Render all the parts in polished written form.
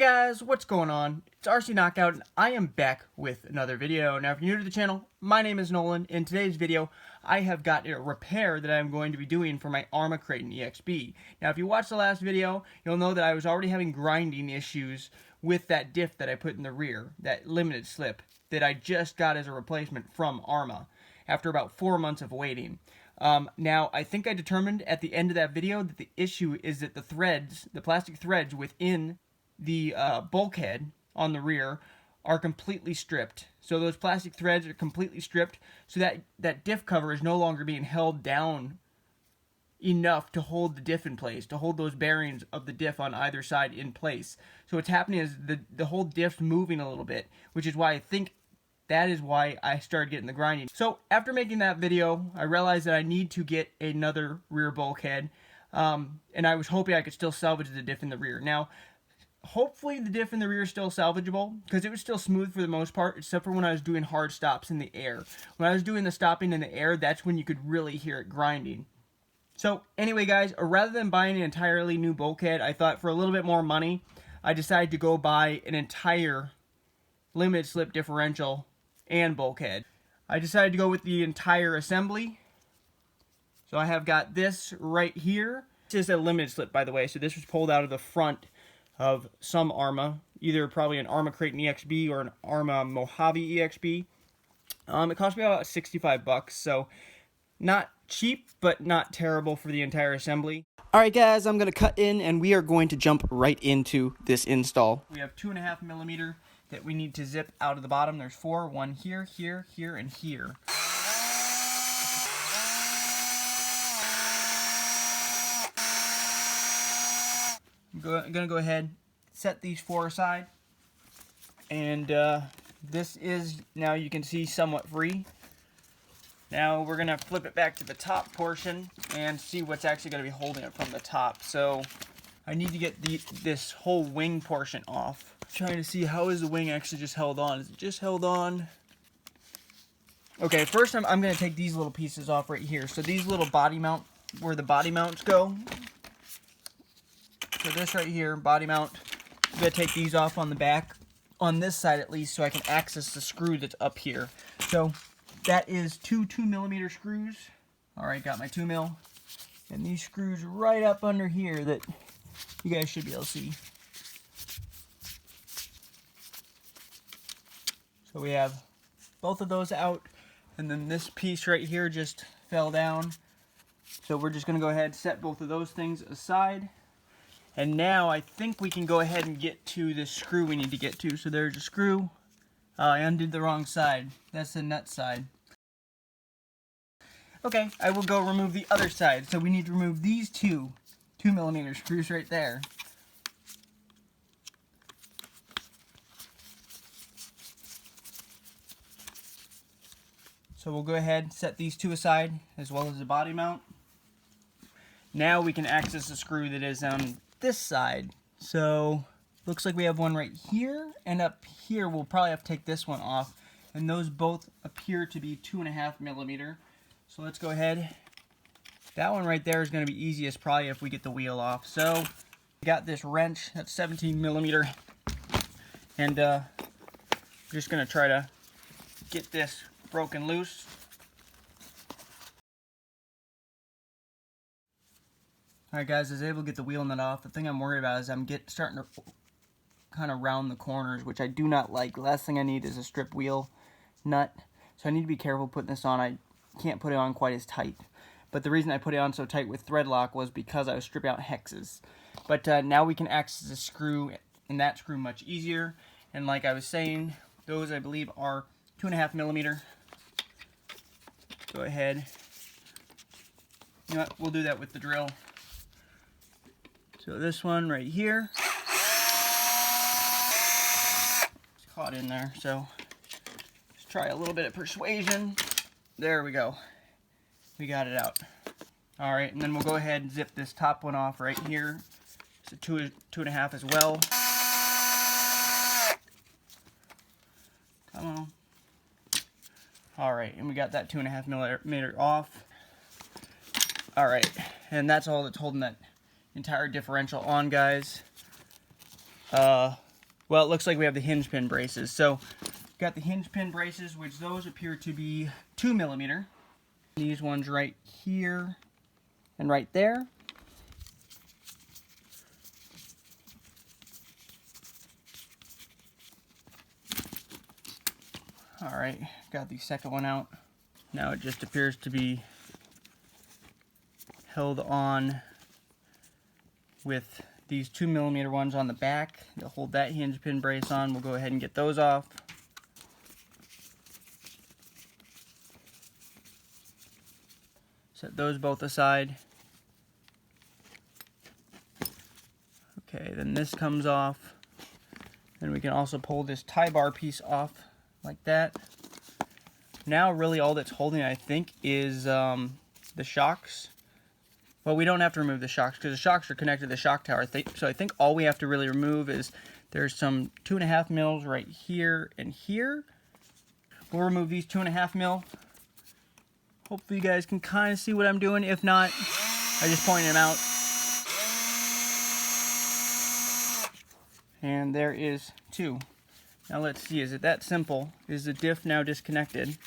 guys, what's going on? It's RC Knockout and I am back with another video. Now if you're new to the channel, my name is Nolan. In today's video, I have got a repair that I'm going to be doing for my Arrma Kraton EXB. Now if you watched the last video, you'll know that I was already having grinding issues with that diff that I put in the rear, that limited slip that I just got as a replacement from Arrma after about 4 months of waiting. Now, I think I determined at the end of that video that the issue is that the threads, the plastic threads within the bulkhead on the rear are completely stripped. So those plastic threads are completely stripped, so that diff cover is no longer being held down enough to hold the diff in place, to hold those bearings of the diff on either side in place. So what's happening is the whole diff's moving a little bit, which is why I think that is why I started getting the grinding. So after making that video, I realized that I need to get another rear bulkhead, and I was hoping I could still salvage the diff in the rear. Now, hopefully the diff in the rear is still salvageable, because it was still smooth for the most part, except for when I was doing hard stops in the air. When I was doing the stopping in the air, that's when you could really hear it grinding. So anyway guys, rather than buying an entirely new bulkhead, I thought for a little bit more money, I decided to go buy an entire limited slip differential and bulkhead. I decided to go with the entire assembly. So I have got this right here. This is a limited slip, by the way, so this was pulled out of the front of some Arrma, either probably an Arrma Kraton EXB or an Arrma Mojave EXB. It cost me about 65 bucks, so not cheap, but not terrible for the entire assembly. Alright guys, I'm going to cut in and we are going to jump right into this install. We have 2.5 millimeter that we need to zip out of the bottom. There's 4, one here, here, here, and here. I'm going to go ahead, set these 4 aside, and this is, now you can see, somewhat free. Now we're going to flip it back to the top portion and see what's actually going to be holding it from the top. So I need to get this whole wing portion off. I'm trying to see, how is the wing actually just held on? Is it just held on? Okay, first I'm going to take these little pieces off right here. So these little body mount, where the body mounts go. So this right here, body mount, I'm going to take these off on the back, on this side at least, so I can access the screw that's up here. So that is 2 2mm screws. Alright, got my 2 mil. And these screws right up under here that you guys should be able to see. So we have both of those out, and then this piece right here just fell down. So we're just going to go ahead and set both of those things aside. And now I think we can go ahead and get to the screw we need to get to. So there's a screw. I undid the wrong side. That's the nut side. Okay, I will go remove the other side. So we need to remove these 2 2mm screws right there. So we'll go ahead and set these 2 aside, as well as the body mount. Now we can access the screw that is on this side. So looks like we have one right here, and up here we'll probably have to take this one off. And those both appear to be 2.5 millimeter. So let's go ahead. That one right there is going to be easiest probably if we get the wheel off. So we got this wrench that's 17 millimeter, and just going to try to get this broken loose. Alright guys, I was able to get the wheel nut off. The thing I'm worried about is I'm starting to kind of round the corners, which I do not like. The last thing I need is a strip wheel nut. So I need to be careful putting this on. I can't put it on quite as tight. But the reason I put it on so tight with thread lock was because I was stripping out hexes. But now we can access the screw and that screw much easier. And like I was saying, those I believe are 2.5 millimeter. Go ahead. You know what? We'll do that with the drill. So this one right here, it's caught in there. So let's try a little bit of persuasion. There we go. We got it out. All right, and then we'll go ahead and zip this top one off right here. It's a 2.5 as well. Come on. All right, and we got that 2.5 millimeter off. All right, and that's all that's holding that entire differential on, guys. Well, it looks like we have the hinge pin braces. So, got the hinge pin braces, which those appear to be 2mm. These ones right here and right there. Alright, got the second one out. Now it just appears to be held on with these 2mm ones on the back to hold that hinge pin brace on. We'll go ahead and get those off. Set those both aside. Okay, then this comes off. And we can also pull this tie bar piece off like that. Now really all that's holding it, I think, is the shocks. Well, we don't have to remove the shocks because the shocks are connected to the shock tower. So I think all we have to really remove is there's some 2.5 mils right here and here. We'll remove these 2.5 mil. Hopefully you guys can kind of see what I'm doing. If not, I just point them out. And there is 2. Now let's see, is it that simple? Is the diff now disconnected?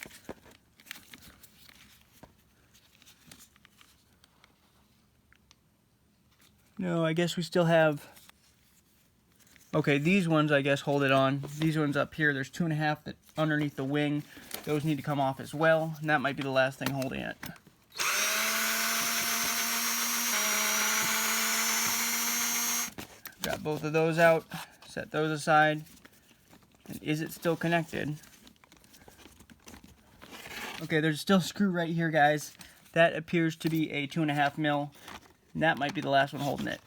No, I guess we still have... Okay, these ones I guess hold it on. These ones up here, there's 2.5 that underneath the wing. Those need to come off as well, and that might be the last thing holding it. Got both of those out, set those aside. And is it still connected? Okay, there's still a screw right here, guys. That appears to be a 2.5 mil, and that might be the last one holding it.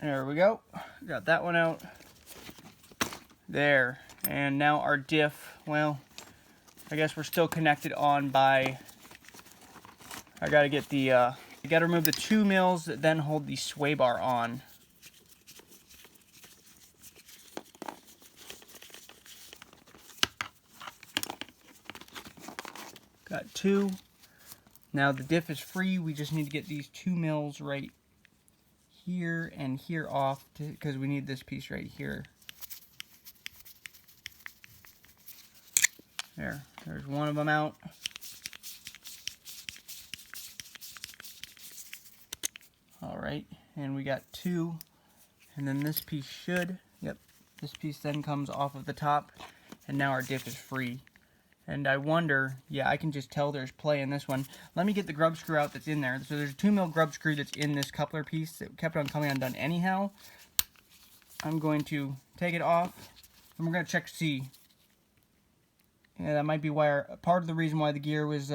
There we go. Got that one out. There. And now our diff, well, I guess we're still connected on by... I gotta get the... I gotta remove the 2 mils that then hold the sway bar on. Got 2. Now the diff is free. We just need to get these 2 mils right here and here off because we need this piece right here. There's one of them out. Alright, and we got 2. And then this piece this piece then comes off of the top. And now our diff is free. And I wonder, yeah, I can just tell there's play in this one. Let me get the grub screw out that's in there. So there's a 2 mil grub screw that's in this coupler piece that kept on coming undone anyhow. I'm going to take it off, and we're going to check to see. Yeah, that might be why part of the reason why the gear was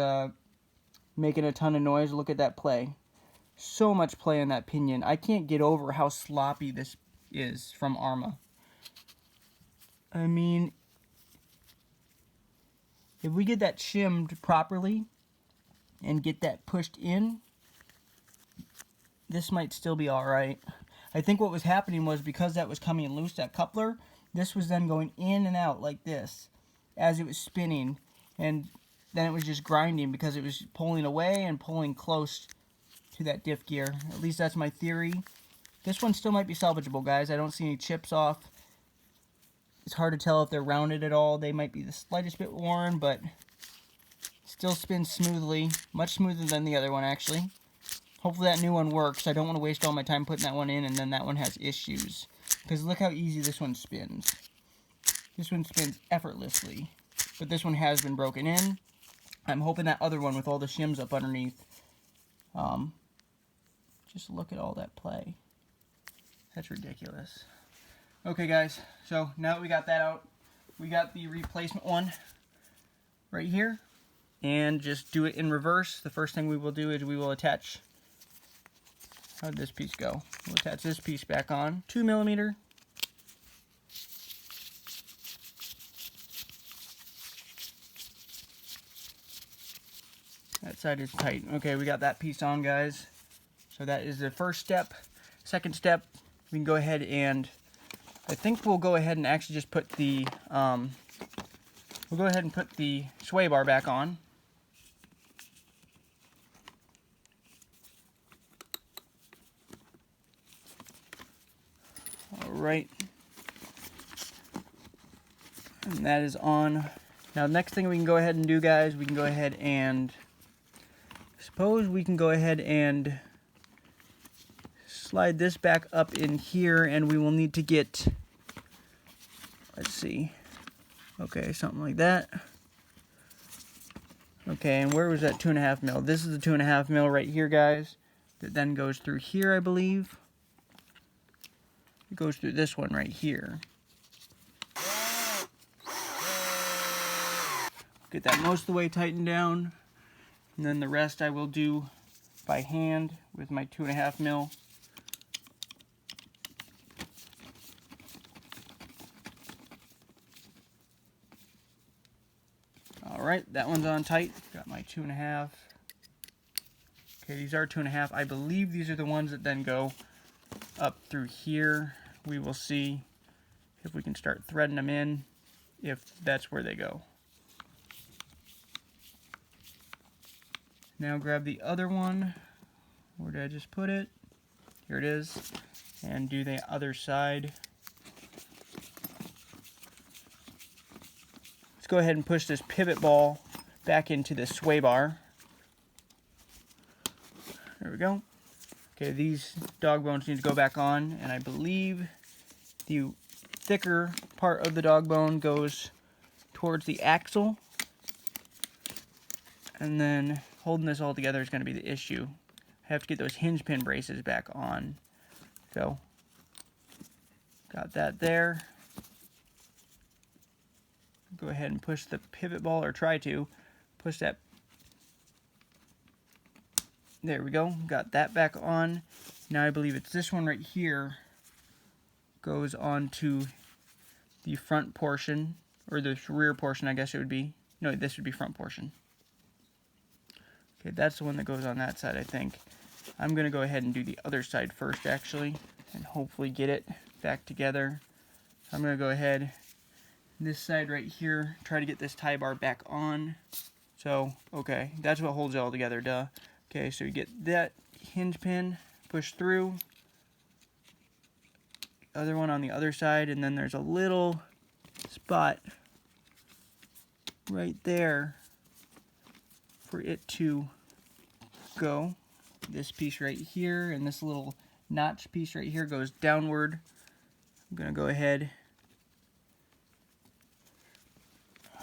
making a ton of noise. Look at that play. So much play in that pinion. I can't get over how sloppy this is from Arrma. I mean... if we get that shimmed properly and get that pushed in, this might still be alright. I think what was happening was because that was coming loose, that coupler, this was then going in and out like this as it was spinning. And then it was just grinding because it was pulling away and pulling close to that diff gear. At least that's my theory. This one still might be salvageable, guys. I don't see any chips off. It's hard to tell if they're rounded at all. They might be the slightest bit worn, but still spins smoothly. Much smoother than the other one, actually. Hopefully that new one works. I don't want to waste all my time putting that one in, and then that one has issues. Because look how easy this one spins. This one spins effortlessly. But this one has been broken in. I'm hoping that other one with all the shims up underneath. Just look at all that play. That's ridiculous. Okay guys, so now that we got that out, we got the replacement one right here, and just do it in reverse. The first thing we will do is we will attach, how did this piece go? We'll attach this piece back on, 2mm. That side is tight. Okay, we got that piece on, guys. So that is the first step. Second step, we can go ahead and I think we'll go ahead and actually just put the, we'll go ahead and put the sway bar back on. right. And that is on. Now, next thing we can go ahead and do, guys, we can go ahead and slide this back up in here, and we will need to get, let's see, okay, something like that. Okay, and where was that 2.5 mil? This is the 2.5 mil right here, guys, that then goes through here, I believe. It goes through this one right here. Get that most of the way tightened down, and then the rest I will do by hand with my 2.5 mil. Alright, that one's on tight. Got my 2.5. Okay, these are 2.5. I believe these are the ones that then go up through here. We will see if we can start threading them in, if that's where they go. Now grab the other one. Where did I just put it? Here it is. And do the other side. Let's go ahead and push this pivot ball back into the sway bar. There we go. Okay, these dog bones need to go back on, and I believe the thicker part of the dog bone goes towards the axle, and then holding this all together is going to be the issue. I have to get those hinge pin braces back on. So, got that there. Go ahead and push the pivot ball, or try to push that. There we go. Got that back on. Now I believe it's this one right here goes onto the front portion, or the rear portion, I guess it would be. No, this would be front portion. Okay, that's the one that goes on that side, I think. I'm going to go ahead and do the other side first, actually, and hopefully get it back together. I'm going to go ahead, this side right here, try to get this tie bar back on. So, okay, that's what holds it all together, duh. Okay, so you get that hinge pin, push through, other one on the other side, and then there's a little spot right there for it to go. This piece right here and this little notch piece right here goes downward. I'm gonna go ahead, I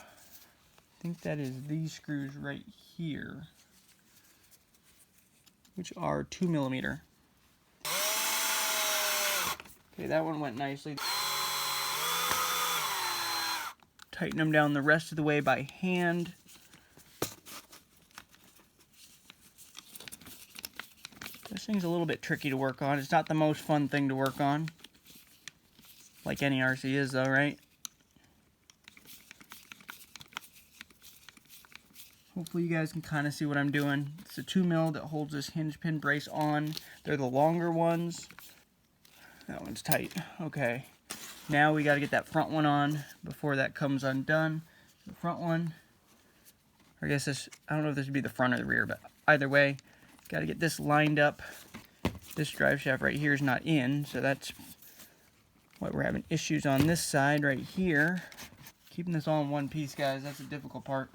think that is these screws right here, which are 2mm. Okay, that one went nicely. Tighten them down the rest of the way by hand. This thing's a little bit tricky to work on. It's not the most fun thing to work on, like any RC is though, right? Hopefully you guys can kind of see what I'm doing. It's a 2mm that holds this hinge pin brace on. They're the longer ones. That one's tight. Okay. Now we got to get that front one on before that comes undone. The front one, I guess this, I don't know if this would be the front or the rear, but either way, got to get this lined up. This drive shaft right here is not in, so that's why we're having issues on this side right here. Keeping this all in one piece, guys, that's the difficult part.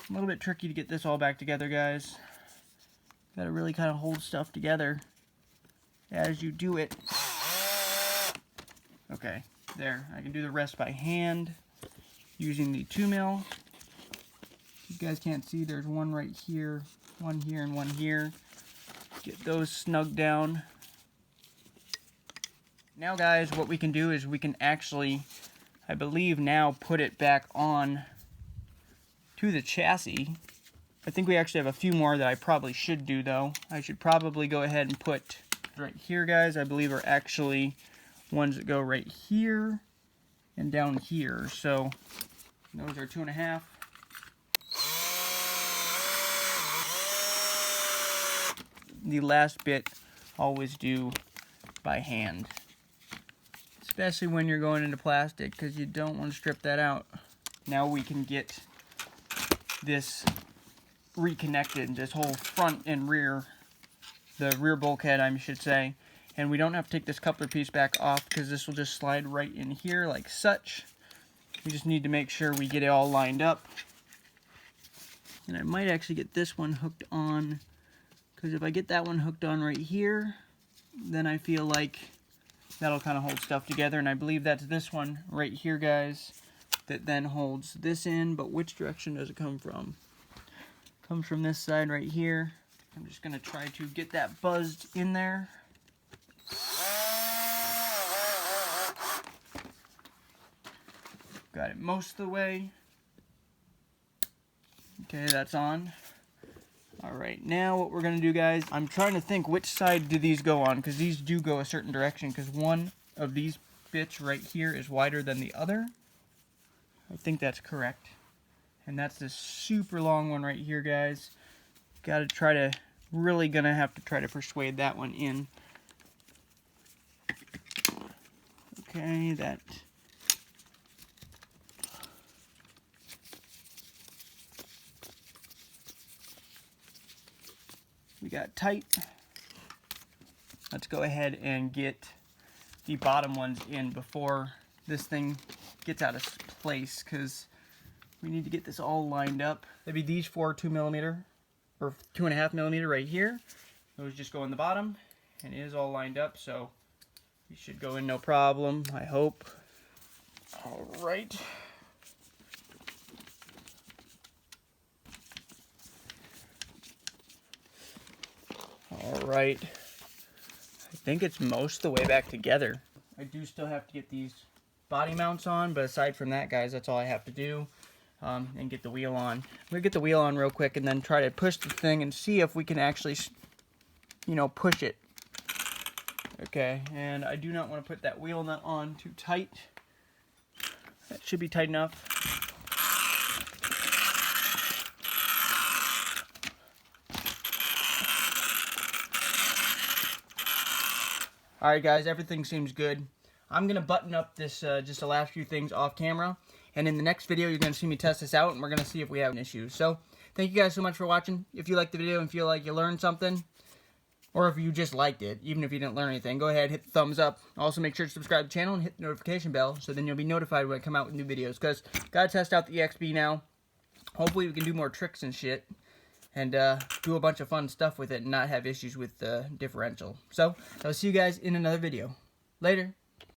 A little bit tricky to get this all back together, guys. Got to really kind of hold stuff together as you do it. Okay, there. I can do the rest by hand using the 2mm. You guys can't see, there's one right here, one here, and one here. Get those snug down. Now, guys, what we can do is we can actually, I believe now, put it back on to the chassis. I think we actually have a few more that I probably should do, though. I should probably go ahead and put right here, guys, I believe are actually ones that go right here and down here. So those are 2.5. The last bit always do by hand, especially when you're going into plastic, because you don't want to strip that out. Now we can get this reconnected, this whole front and rear the rear bulkhead, I should say. And we don't have to take this coupler piece back off because this will just slide right in here like such. We just need to make sure we get it all lined up. And I might actually get this one hooked on, because if I get that one hooked on right here, then I feel like that'll kind of hold stuff together. And I believe that's this one right here, guys, that then holds this in. But which direction does it come from? It comes from this side right here. I'm just going to try to get that buzzed in there. Got it most of the way. Okay, that's on. Alright, now what we're going to do, guys, I'm trying to think which side do these go on, because these do go a certain direction, because one of these bits right here is wider than the other. I think that's correct. And that's this super long one right here, guys. Got to try to, really going to have to try to persuade that one in. Okay, that... we got tight. Let's go ahead and get the bottom ones in before this thing gets out of place, because we need to get this all lined up. That'd be these 4 2mm or 2.5mm right here. Those just go in the bottom, and it is all lined up, so we should go in no problem, I hope. All right. Alright, I think it's most of the way back together. I do still have to get these body mounts on, but aside from that, guys, that's all I have to do, and get the wheel on. We'll get the wheel on real quick and then try to push the thing and see if we can actually, you know, push it. Okay, and I do not want to put that wheel nut on too tight. That should be tight enough. Alright guys, everything seems good. I'm going to button up this, just the last few things off camera. And in the next video, you're going to see me test this out, and we're going to see if we have an issue. So, thank you guys so much for watching. If you liked the video and feel like you learned something, or if you just liked it, even if you didn't learn anything, go ahead, hit the thumbs up. Also, make sure to subscribe to the channel and hit the notification bell, so then you'll be notified when I come out with new videos. Because, gotta test out the EXB now. Hopefully, we can do more tricks and shit. And do a bunch of fun stuff with it and not have issues with the differential. So, I'll see you guys in another video. Later.